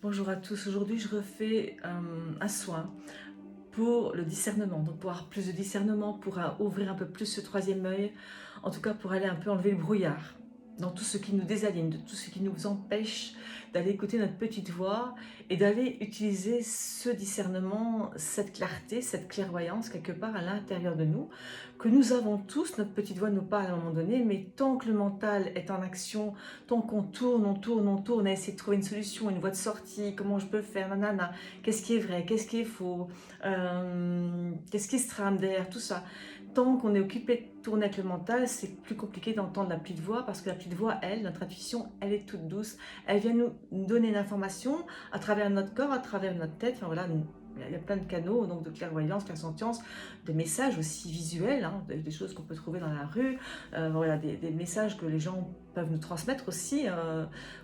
Bonjour à tous, aujourd'hui je refais un soin pour le discernement, donc pour avoir plus de discernement, pour ouvrir un peu plus ce troisième œil, en tout cas pour aller un peu enlever le brouillard dans tout ce qui nous désaligne, de tout ce qui nous empêche d'aller écouter notre petite voix et d'aller utiliser ce discernement, cette clarté, cette clairvoyance quelque part à l'intérieur de nous, que nous avons tous. Notre petite voix nous parle à un moment donné, mais tant que le mental est en action, tant qu'on tourne, on tourne à essayer de trouver une solution, une voie de sortie, comment je peux faire, nanana, qu'est-ce qui est vrai, qu'est-ce qui est faux, qu'est-ce qui se trame derrière tout ça. Tant qu'on est occupé de tourner avec le mental, c'est plus compliqué d'entendre la petite voix, parce que la petite voix, elle, notre intuition, elle est toute douce. Elle vient nous donner l'information à travers notre corps, à travers notre tête. Enfin voilà, il y a plein de canaux, donc de clairvoyance, clairsentience, des messages aussi visuels, hein, des choses qu'on peut trouver dans la rue, voilà, des messages que les gens peuvent nous transmettre aussi,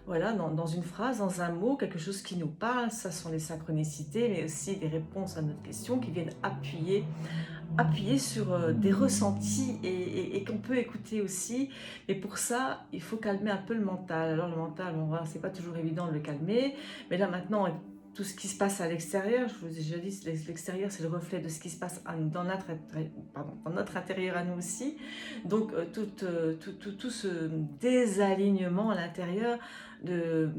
voilà, dans une phrase, dans un mot, quelque chose qui nous parle. Ça sont les synchronicités, mais aussi des réponses à notre question qui viennent appuyer sur des ressentis et qu'on peut écouter aussi. Et pour ça, il faut calmer un peu le mental. Alors le mental, bon, voilà, c'est pas toujours évident de le calmer, mais là maintenant, tout ce qui se passe à l'extérieur, je vous ai déjà dit, l'extérieur c'est le reflet de ce qui se passe dans notre intérieur à nous aussi. Donc tout ce désalignement à l'intérieur de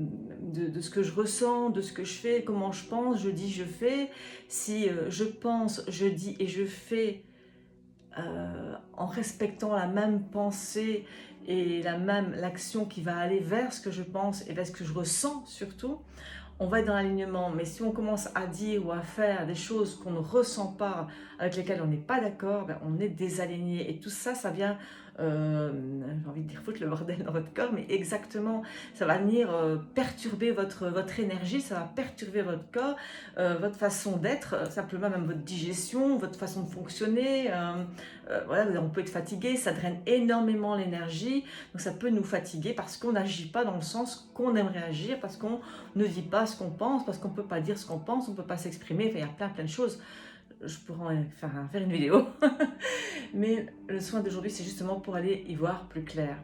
ce que je ressens, de ce que je fais, comment je pense, je dis, je fais. Si je pense, je dis et je fais en respectant la même pensée et l'action qui va aller vers ce que je pense et vers ce que je ressens surtout, on va être dans l'alignement. Mais si on commence à dire ou à faire des choses qu'on ne ressent pas, avec lesquelles on n'est pas d'accord, ben on est désaligné. Et tout ça, ça vient, j'ai envie de dire foutre le bordel dans votre corps, mais exactement, ça va venir perturber votre énergie, ça va perturber votre corps, votre façon d'être, simplement même votre digestion, votre façon de fonctionner. Voilà, on peut être fatigué, ça draine énormément l'énergie, donc ça peut nous fatiguer parce qu'on n'agit pas dans le sens qu'on aimerait agir, parce qu'on ne dit pas ce qu'on pense, parce qu'on ne peut pas dire ce qu'on pense, on ne peut pas s'exprimer, enfin, il y a plein de choses. Je pourrais en faire une vidéo. Mais le soin d'aujourd'hui, c'est justement pour aller y voir plus clair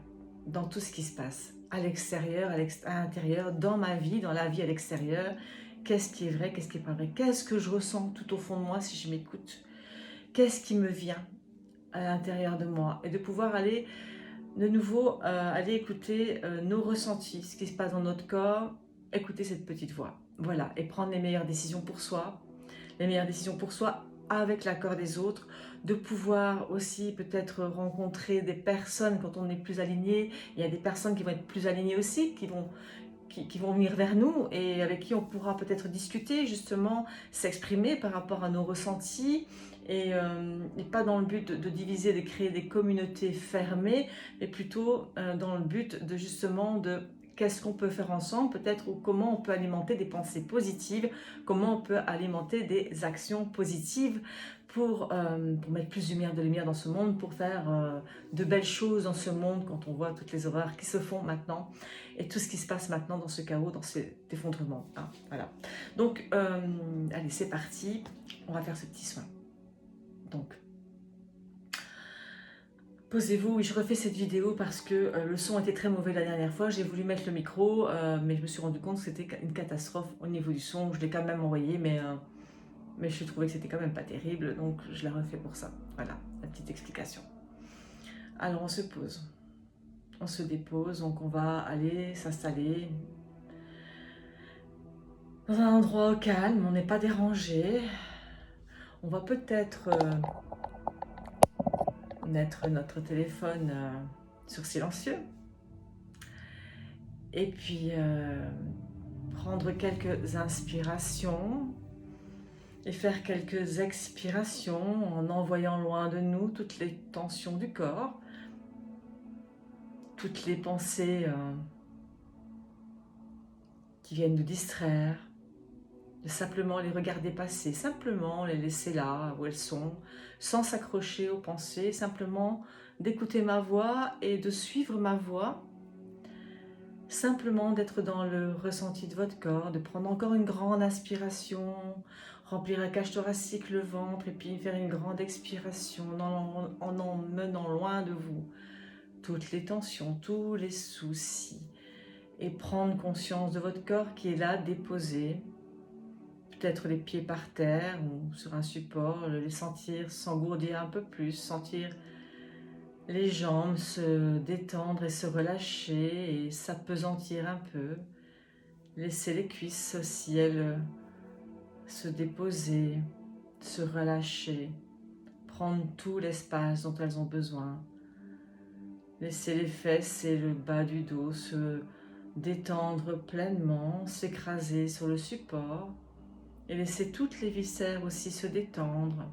dans tout ce qui se passe, à l'extérieur, à l'intérieur, dans ma vie, dans la vie à l'extérieur. Qu'est-ce qui est vrai, qu'est-ce qui n'est pas vrai? Qu'est-ce que je ressens tout au fond de moi si je m'écoute? Qu'est-ce qui me vient à l'intérieur de moi? Et de pouvoir aller de nouveau, aller écouter nos ressentis, ce qui se passe dans notre corps, écouter cette petite voix. Voilà, et prendre les meilleures décisions pour soi, les meilleures décisions pour soi avec l'accord des autres, de pouvoir aussi peut-être rencontrer des personnes quand on est plus aligné. Il y a des personnes qui vont être plus alignées aussi, qui vont venir vers nous et avec qui on pourra peut-être discuter, justement, s'exprimer par rapport à nos ressentis et pas dans le but de diviser, de créer des communautés fermées, mais plutôt dans le but de justement de qu'est-ce qu'on peut faire ensemble, peut-être, ou comment on peut alimenter des pensées positives, comment on peut alimenter des actions positives pour mettre plus de lumière dans ce monde, pour faire de belles choses dans ce monde quand on voit toutes les horreurs qui se font maintenant et tout ce qui se passe maintenant dans ce chaos, dans cet effondrement. Hein, voilà. Donc, allez, c'est parti. On va faire ce petit soin. Donc, posez-vous. Oui, je refais cette vidéo parce que le son était très mauvais la dernière fois. J'ai voulu mettre le micro, mais je me suis rendu compte que c'était une catastrophe au niveau du son. Je l'ai quand même envoyé, mais je trouvais que c'était quand même pas terrible, donc je la refais pour ça. Voilà, la petite explication. Alors, on se pose. On se dépose, donc on va aller s'installer dans un endroit au calme, on n'est pas dérangé. On va peut-être mettre notre téléphone sur silencieux et puis prendre quelques inspirations et faire quelques expirations en envoyant loin de nous toutes les tensions du corps, toutes les pensées qui viennent nous distraire, de simplement les regarder passer, simplement les laisser là où elles sont, sans s'accrocher aux pensées, simplement d'écouter ma voix et de suivre ma voix, simplement d'être dans le ressenti de votre corps, de prendre encore une grande inspiration, remplir la cage thoracique, le ventre, et puis faire une grande expiration en emmenant loin de vous toutes les tensions, tous les soucis, et prendre conscience de votre corps qui est là, déposé. Peut-être les pieds par terre ou sur un support, les sentir s'engourdir un peu plus, sentir les jambes se détendre et se relâcher et s'appesantir un peu. Laisser les cuisses aussi, elles, se déposer, se relâcher, prendre tout l'espace dont elles ont besoin. Laisser les fesses et le bas du dos se détendre pleinement, s'écraser sur le support et laisser toutes les viscères aussi se détendre.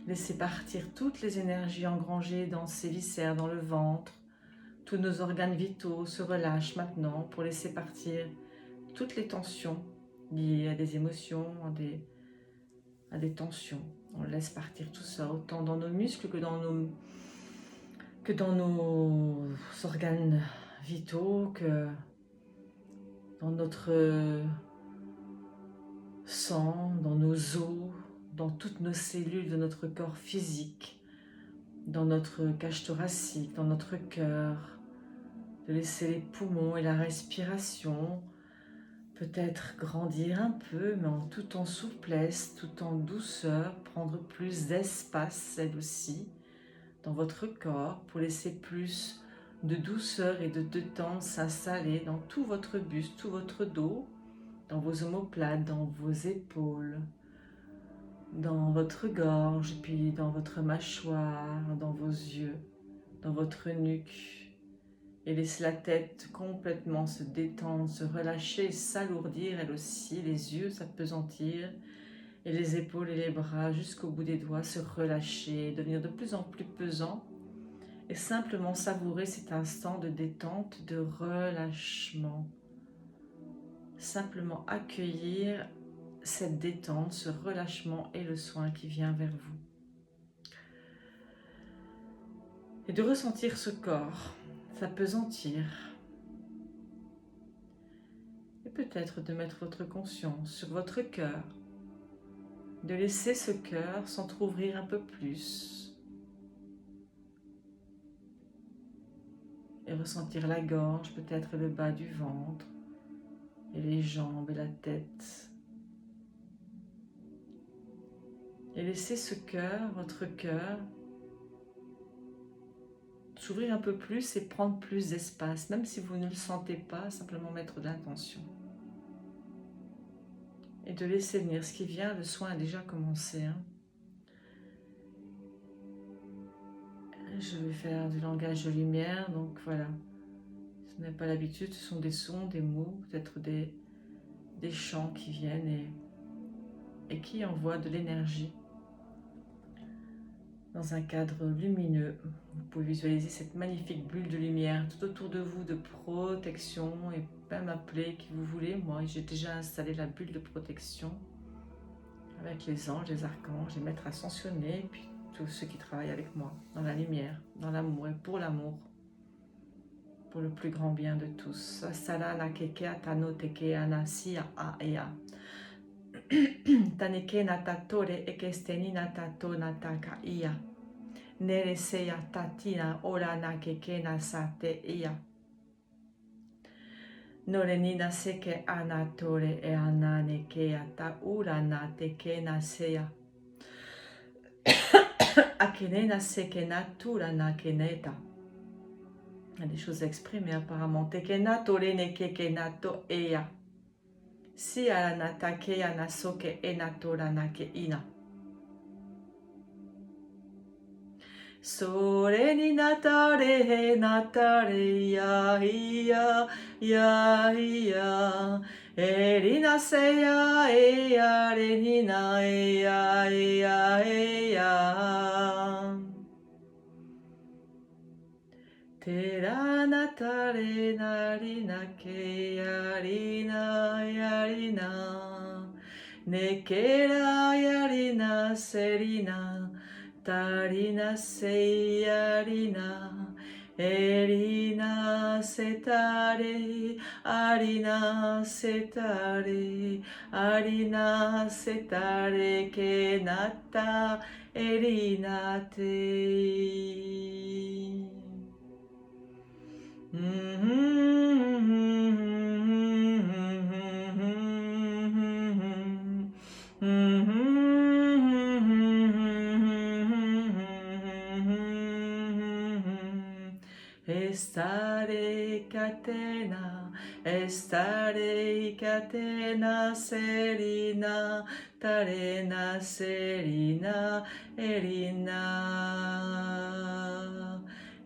Laisser partir toutes les énergies engrangées dans ces viscères, dans le ventre. Tous nos organes vitaux se relâchent maintenant pour laisser partir toutes les tensions liées à des émotions, à des tensions. On laisse partir tout ça, autant dans nos muscles que dans nos organes vitaux, que dans notre sang, dans nos os, dans toutes nos cellules de notre corps physique, dans notre cage thoracique, dans notre cœur, de laisser les poumons et la respiration peut-être grandir un peu, mais tout en souplesse, tout en douceur, prendre plus d'espace, elle aussi, dans votre corps, pour laisser plus de douceur et de détente s'installer dans tout votre buste, tout votre dos, dans vos omoplates, dans vos épaules, dans votre gorge, puis dans votre mâchoire, dans vos yeux, dans votre nuque. Et laissez la tête complètement se détendre, se relâcher, s'alourdir elle aussi, les yeux s'appesantir, et les épaules et les bras jusqu'au bout des doigts se relâcher, devenir de plus en plus pesants, et simplement savourer cet instant de détente, de relâchement. Simplement accueillir cette détente, ce relâchement et le soin qui vient vers vous. Et de ressentir ce corps s'appesantir. Et peut-être de mettre votre conscience sur votre cœur, de laisser ce cœur s'entrouvrir un peu plus et ressentir la gorge, peut-être le bas du ventre et les jambes et la tête. Et laisser ce cœur, votre cœur, s'ouvrir un peu plus et prendre plus d'espace, même si vous ne le sentez pas, simplement mettre de l'intention. Et de laisser venir ce qui vient, le soin a déjà commencé. Je vais faire du langage de lumière, donc voilà. Si vous n'avez pas l'habitude, ce sont des sons, des mots, peut-être des chants qui viennent et qui envoient de l'énergie dans un cadre lumineux. Vous pouvez visualiser cette magnifique bulle de lumière tout autour de vous, de protection, et même appeler qui vous voulez. Moi, j'ai déjà installé la bulle de protection avec les anges, les archanges, les maîtres ascensionnés, et puis tous ceux qui travaillent avec moi, dans la lumière, dans l'amour et pour l'amour, pour le plus grand bien de tous. Salala keke atano teke anasia a ea. Taneke natatore ekesteni natato nataka ia. Nere seya tatina ora nakeke nasate ia. Norenina seke anatore e anane ke ata ura nateke naseya. Akenena seke natura nakeneta. Il y a des choses à exprimer apparemment. Tekena tore nekeke nato ea. Si anatake anasoke enatora nake ina. Sore ni natare natare ya ya ya ya. Erina seya eya renina eya eya eya. Tera natare narina ke yarina yarina. Nekera yarina serina. Tarina seyarina. Erina setare. Arina setare. Arina setare kenata. Erina te. Estare catena serina, tarena serina, erina,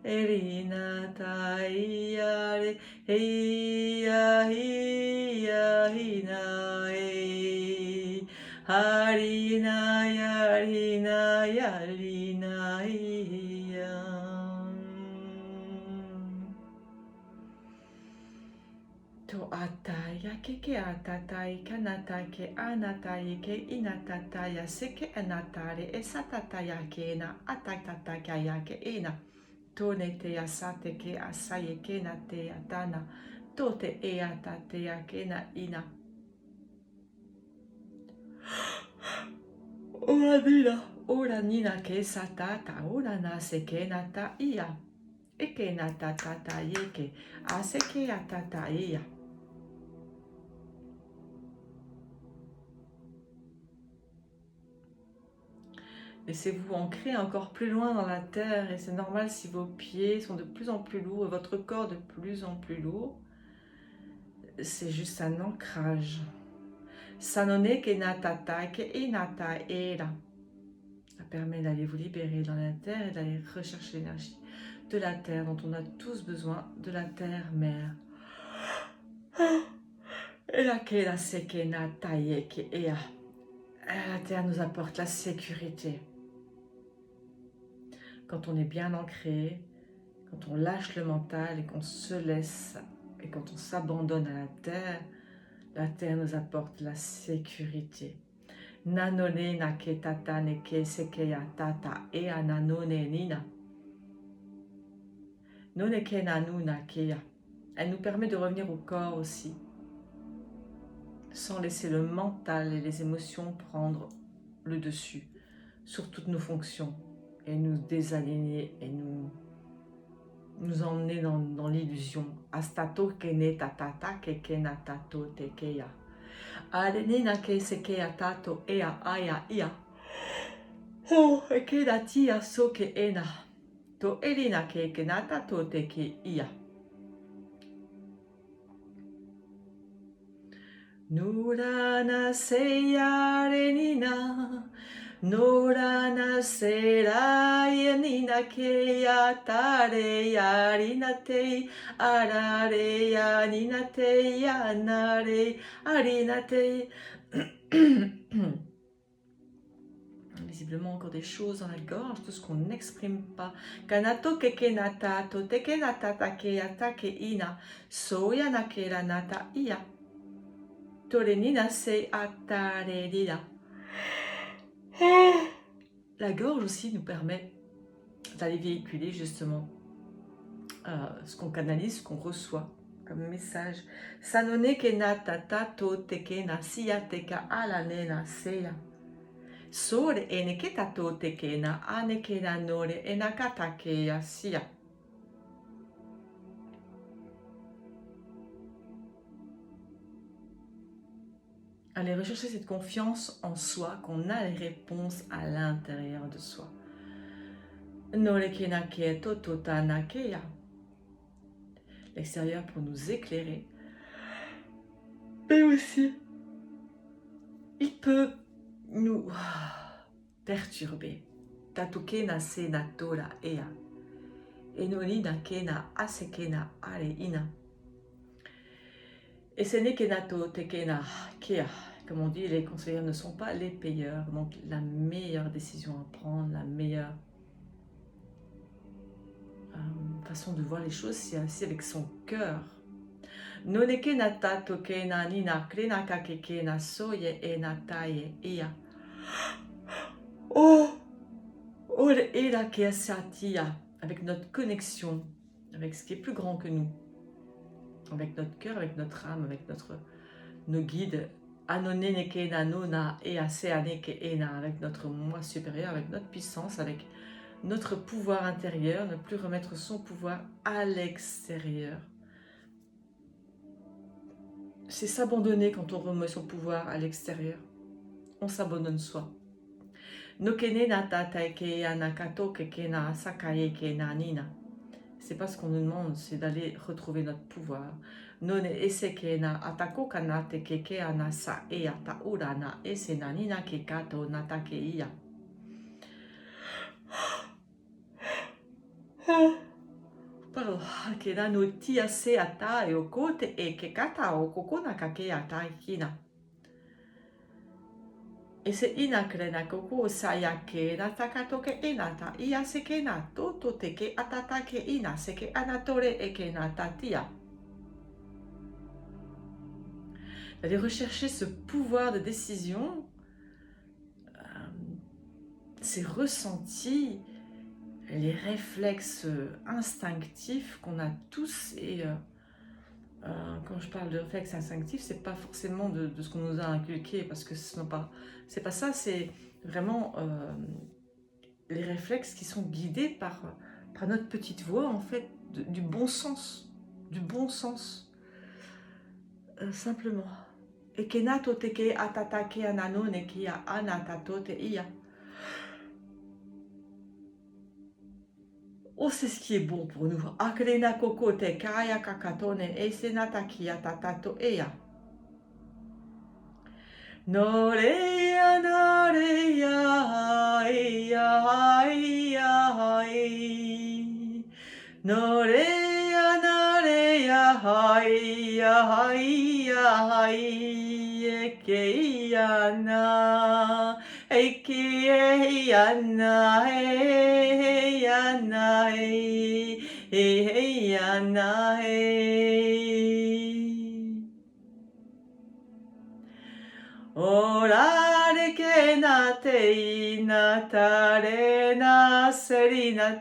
erina taiare, heia, heia, hina, ei, harina, yarina, yarina, heia. To ataya ke atatai kanata ke anatai ke inatataya seke anatare esatataya ke na atatataya ke ena. Tone te asate ke asaye ke na te atana. Tote e atatea ke na ina. Ora nina, ora nina ke satata, ora nase ke nata ia. Eke nata tata yeke, ase ke atata ia. Laissez-vous ancrer encore plus loin dans la terre et c'est normal si vos pieds sont de plus en plus lourds et votre corps de plus en plus lourd. C'est juste un ancrage. Sanone ke natata ke inata era. Ça permet d'aller vous libérer dans la terre et d'aller rechercher l'énergie de la terre dont on a tous besoin, de la terre-mère. Et la ke la seke nataye ke ea. La terre nous apporte la sécurité. Quand on est bien ancré, quand on lâche le mental et qu'on se laisse, et quand on s'abandonne à la terre nous apporte la sécurité. Nanone na ke tata ne ke sekeya tata e ananone nina. None ke nanu na keya. Elle nous permet de revenir au corps aussi, sans laisser le mental et les émotions prendre le dessus sur toutes nos fonctions et nous désaligner et nous emmener dans l'illusion. Astato ke ne tatata ke na tato te keya. Arenina ke sekeya tato ea aya ia. Oh, e ke da tia so ke ena. To elina ke na tato te ke ia. Nurana seya renina. Norana sera yanina ke yatare yarinate arare yaninate yanare arinate. Visiblement encore des choses dans la gorge, tout ce qu'on n'exprime pas. Kanato keke nata to teke nata take yatake ina soya nakera nata ia. Torenina se atare lila. La gorge aussi nous permet d'aller véhiculer justement ce qu'on canalise, ce qu'on reçoit comme message. Sanone ke natata to teke na siya teka alane na seya. Sore ene ke tato teke na ane ke na nore enakata ke ya siya. Allez rechercher cette confiance en soi, qu'on a les réponses à l'intérieur de soi. L'extérieur pour nous éclairer, mais aussi il peut nous perturber. Tatukena se natora ea. Enolina kena asekena are ina. Et ce n'est kenato tekena kea. Comme on dit, les conseillers ne sont pas les payeurs. Donc la meilleure décision à prendre, la meilleure façon de voir les choses, c'est aussi avec son cœur. Noneke nata tokena nina krenaka kekena soye e nataye ia. Oh, oh era ke satia, avec notre connexion, avec ce qui est plus grand que nous, avec notre cœur, avec notre âme, avec nos guides. Anoneneke nanona e aseaneke ena, avec notre moi supérieur, avec notre puissance, avec notre pouvoir intérieur, ne plus remettre son pouvoir à l'extérieur. C'est s'abandonner quand on remet son pouvoir à l'extérieur. On s'abandonne soi. C'est pas ce qu'on nous demande, c'est d'aller retrouver notre pouvoir. None esekena atako kanate keke anasa e ata urana esenanina kekato natakeia. Pardon, kena no tiase ata e okote e kekata o kokona kake ata ikina. E se ina krena koko sayake na takatoke inata ia seke na toto teke atatake ina seke anatore eke na tatia. D'aller rechercher ce pouvoir de décision, ces ressentis, les réflexes instinctifs qu'on a tous. Et quand je parle de réflexes instinctifs, c'est pas forcément de ce qu'on nous a inculqué, parce que c'est pas ça, c'est vraiment les réflexes qui sont guidés par notre petite voix, en fait, du bon sens, simplement. Et kenato teke atatake anano nekia anatato te ia. Oh, c'est ce qui est bon pour nous. Akrena koko te kaya kakatone e senataki atatato ea. Noreia, noreia, ia, ia, ia. Noreia, noreia, ia, ia, ia, que iana. Eiki e iana, e iana, e iana, Orare ke na te ina tare na serina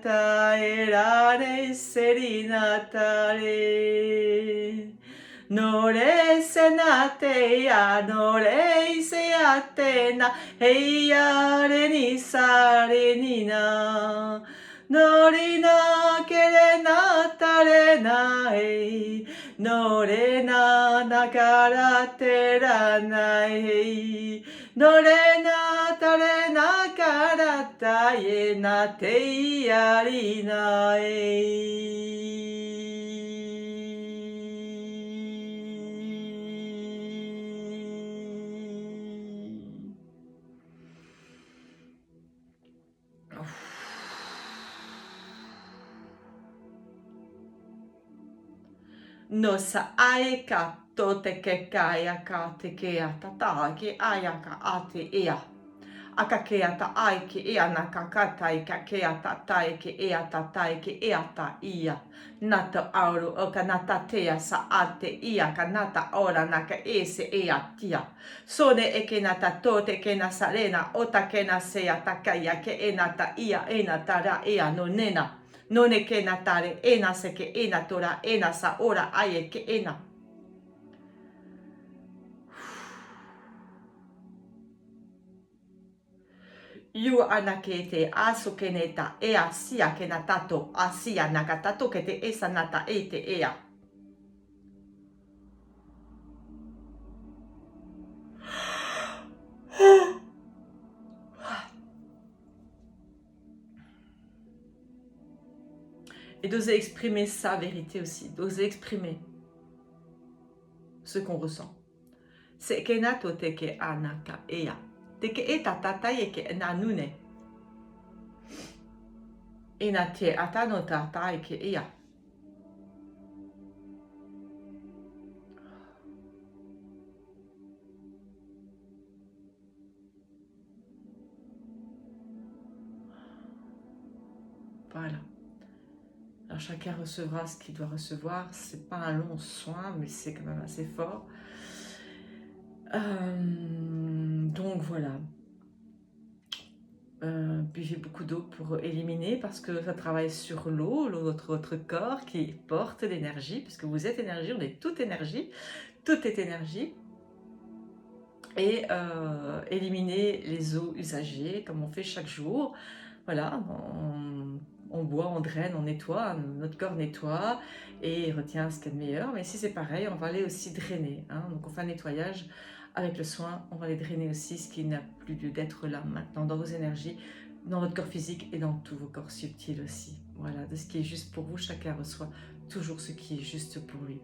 erare serina tare. Nore senate ya nore se atena heia reni sarenina. Norina kerena tarena ei. Norena nakarate nai. Norena tarena karata ye na te arina No sa aeka tote ke kaya ka te ke atata ke aya ka ate ea. Aka ke ata ai ke ea na kakata i ka ke atata e ke ea tata e ke ea ta ia. Nata auru o ka nata tea sa ate ia ka nata ora na ka ese ea tia. Sone e ke nata tote ke na salena ota ke na se ataka ia ke e nata ia e nata ra ea no nena. None ke na tare ena se ke ena tora ena sa ora aie ke ena. Iu ana ke te aso ke neta e asia ke na tato asia nakatato ke te esa nata e te ea. Et d'oser exprimer sa vérité aussi, d'oser exprimer ce qu'on ressent. Se ke nato te ke anaka ea. Te ke e tatata e ke nanune. E na te atano tata e ke ea. Voilà. Alors chacun recevra ce qu'il doit recevoir. C'est pas un long soin, mais c'est quand même assez fort. Donc voilà. Buvez beaucoup d'eau pour éliminer, parce que ça travaille sur l'eau, votre corps qui porte l'énergie, puisque vous êtes énergie, on est toute énergie, tout est énergie. Et éliminer les eaux usagées, comme on fait chaque jour, voilà, on boit, on draine, on nettoie, notre corps nettoie et retient ce qu'il y a de meilleur. Mais si c'est pareil, on va aller aussi drainer, hein. Donc on fait un nettoyage avec le soin, on va aller drainer aussi ce qui n'a plus lieu d'être là maintenant dans vos énergies, dans votre corps physique et dans tous vos corps subtils aussi. Voilà, de ce qui est juste pour vous, chacun reçoit toujours ce qui est juste pour lui.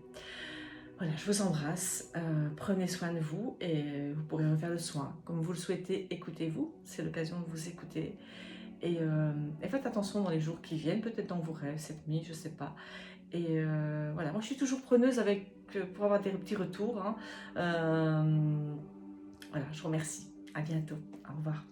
Voilà, je vous embrasse, prenez soin de vous et vous pourrez refaire le soin comme vous le souhaitez. Écoutez-vous, c'est l'occasion de vous écouter. Et faites attention dans les jours qui viennent, peut-être dans vos rêves, cette nuit, je ne sais pas. Voilà, moi je suis toujours preneuse pour avoir des petits retours, hein. Voilà, je vous remercie. À bientôt. Au revoir.